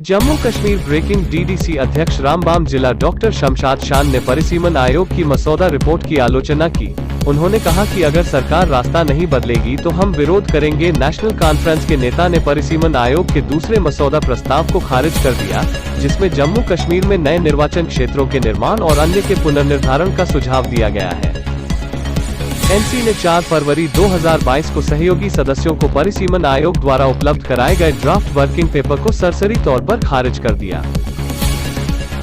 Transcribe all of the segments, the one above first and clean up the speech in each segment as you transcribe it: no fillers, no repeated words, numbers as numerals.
Jammu Kashmir breaking DDC अध्यक्ष रामबाम जिला doctor Shamshad शान ने परिसीमन आयोग की मसौदा रिपोर्ट की आलोचना की। उन्होंने कहा कि अगर सरकार रास्ता नहीं बदलेगी तो हम विरोध करेंगे। नेशनल कॉन्फ्रेंस के नेता ने परिसीमन आयोग के दूसरे मसौदा प्रस्ताव को खारिज कर दिया, जिसमें जम्मू कश्मीर में नए निर्वाचन क्षेत्रों के निर्माण और अन्य के पुनर्निर्धारण का सुझाव दिया गया है। एनसी ने 4 फरवरी 2022 को सहयोगी सदस्यों को परिसीमन आयोग द्वारा उपलब्ध कराए गए ड्राफ्ट वर्किंग पेपर को सरसरी तौर पर खारिज कर दिया।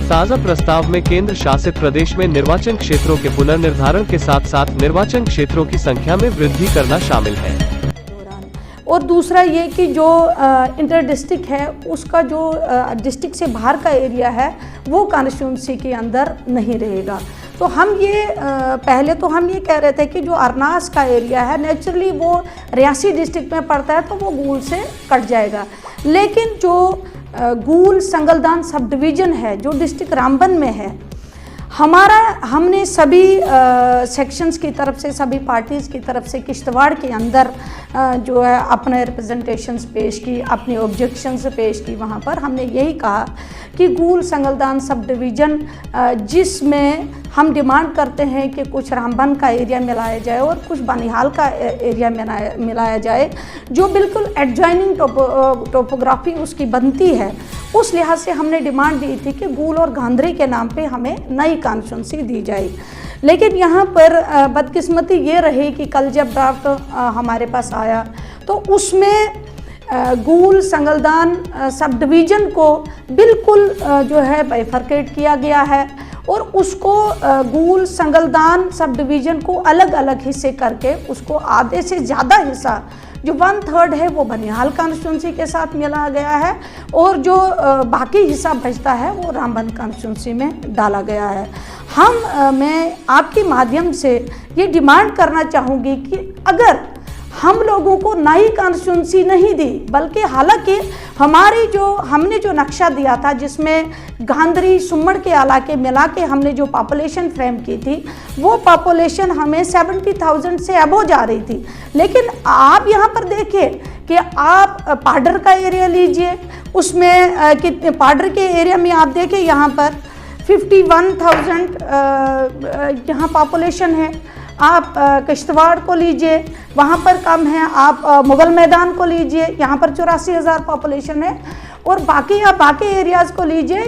ताज़ा प्रस्ताव में केंद्र शासित प्रदेश में निर्वाचन क्षेत्रों के पुनर्निर्धारण के साथ साथ निर्वाचन क्षेत्रों की संख्या में वृद्धि करना शामिल है। और दूसरा ये कि जो इंटर डिस्ट्रिक्ट है उसका जो डिस्ट्रिक्ट से बाहर का एरिया है वो कॉन्स्टिट्यूंसी के अंदर नहीं रहेगा। तो हम ये पहले तो हम ये कह रहे थे कि जो अरनास का एरिया है नेचुरली वो रियासी डिस्ट्रिक्ट में पड़ता है तो वो गूल से कट जाएगा, लेकिन जो गूल संगलदान सब डिवीज़न है जो डिस्ट्रिक्ट रामबन में है, हमने सभी सेक्शंस की तरफ से, सभी पार्टीज़ की तरफ से किश्तवाड़ के अंदर जो है अपने रिप्रेजेंटेशंस पेश की, अपनी ऑब्जेक्शंस पेश की। वहाँ पर हमने यही कहा कि गूल संगलदान सब डिवीज़न जिसमें हम डिमांड करते हैं कि कुछ रामबन का एरिया मिलाया जाए और कुछ बनिहाल का एरिया मिलाया जाए, जो बिल्कुल एडजॉइनिंग टोपोग्राफी उसकी बनती है, उस लिहाज से हमने डिमांड दी थी कि गूल और गांधरी के नाम पे हमें नई कॉन्स्टिट्यूंसी दी जाए। लेकिन यहाँ पर बदकिस्मती ये रही कि कल जब ड्राफ्ट हमारे पास आया तो उसमें गूल संगलदान सब डिवीज़न को बिल्कुल जो है बाइफरकेट किया गया है और उसको गूल संगलदान सब डिवीज़न को अलग अलग हिस्से करके उसको आधे से ज़्यादा हिस्सा जो 1/3 है वो बनिहाल कॉन्स्टिट्यूंसी के साथ मिला गया है और जो बाकी हिस्सा बचता है वो रामबन कॉन्स्टिट्यूंसी में डाला गया है। मैं आपके माध्यम से ये डिमांड करना चाहूँगी कि अगर हम लोगों को नई कॉन्स्टिट्यूंसी नहीं दी, बल्कि हालांकि हमने जो नक्शा दिया था जिसमें गांधरी सुम्मड़ के इलाके मिला के हमने जो पॉपुलेशन फ्रेम की थी वो पॉपुलेशन हमें 70,000 से अबो जा रही थी। लेकिन आप यहाँ पर देखिए कि आप पाडर का एरिया लीजिए, उसमें कितने पाडर के एरिया में आप देखें यहाँ पर 51,000 यहाँ पॉपुलेशन है। आप किश्तवाड़ को लीजिए, वहाँ पर कम है। आप मुगल मैदान को लीजिए, यहाँ पर 84,000 पॉपुलेशन है। और बाकी आप बाकी एरियाज़ को लीजिए,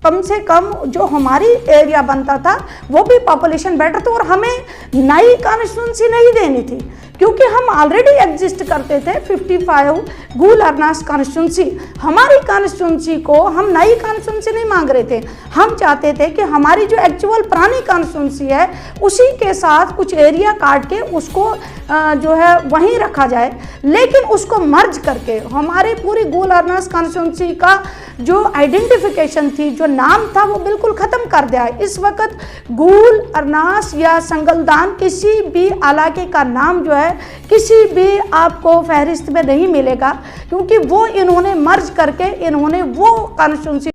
कम से कम जो हमारी एरिया बनता था वो भी पॉपुलेशन बेटर था और हमें नई कॉन्स्टिट्यूंसी नहीं देनी थी क्योंकि हम ऑलरेडी एग्जिस्ट करते थे 55 गूल अरनास कॉन्स्टिट्यूंसी। हमारी कॉन्स्टिट्यूंसी को हम नई कॉन्स्टिट्यूंसी नहीं मांग रहे थे, हम चाहते थे कि हमारी जो एक्चुअल पुरानी कॉन्स्टिट्यूंसी है उसी के साथ कुछ एरिया काट के उसको जो है वहीं रखा जाए, लेकिन उसको मर्ज करके हमारी पूरी गूल अरनास कॉन्स्टिट्यूंसी का जो आइडेंटिफिकेशन थी, जो नाम था, वो बिल्कुल ख़त्म कर दिया है। इस वक्त गूल अरनास या संगलदान किसी भी इलाके का नाम जो है किसी भी आपको फहरिस्त में नहीं मिलेगा क्योंकि वो इन्होंने मर्ज करके इन्होंने वो कॉन्स्टिट्यूंसी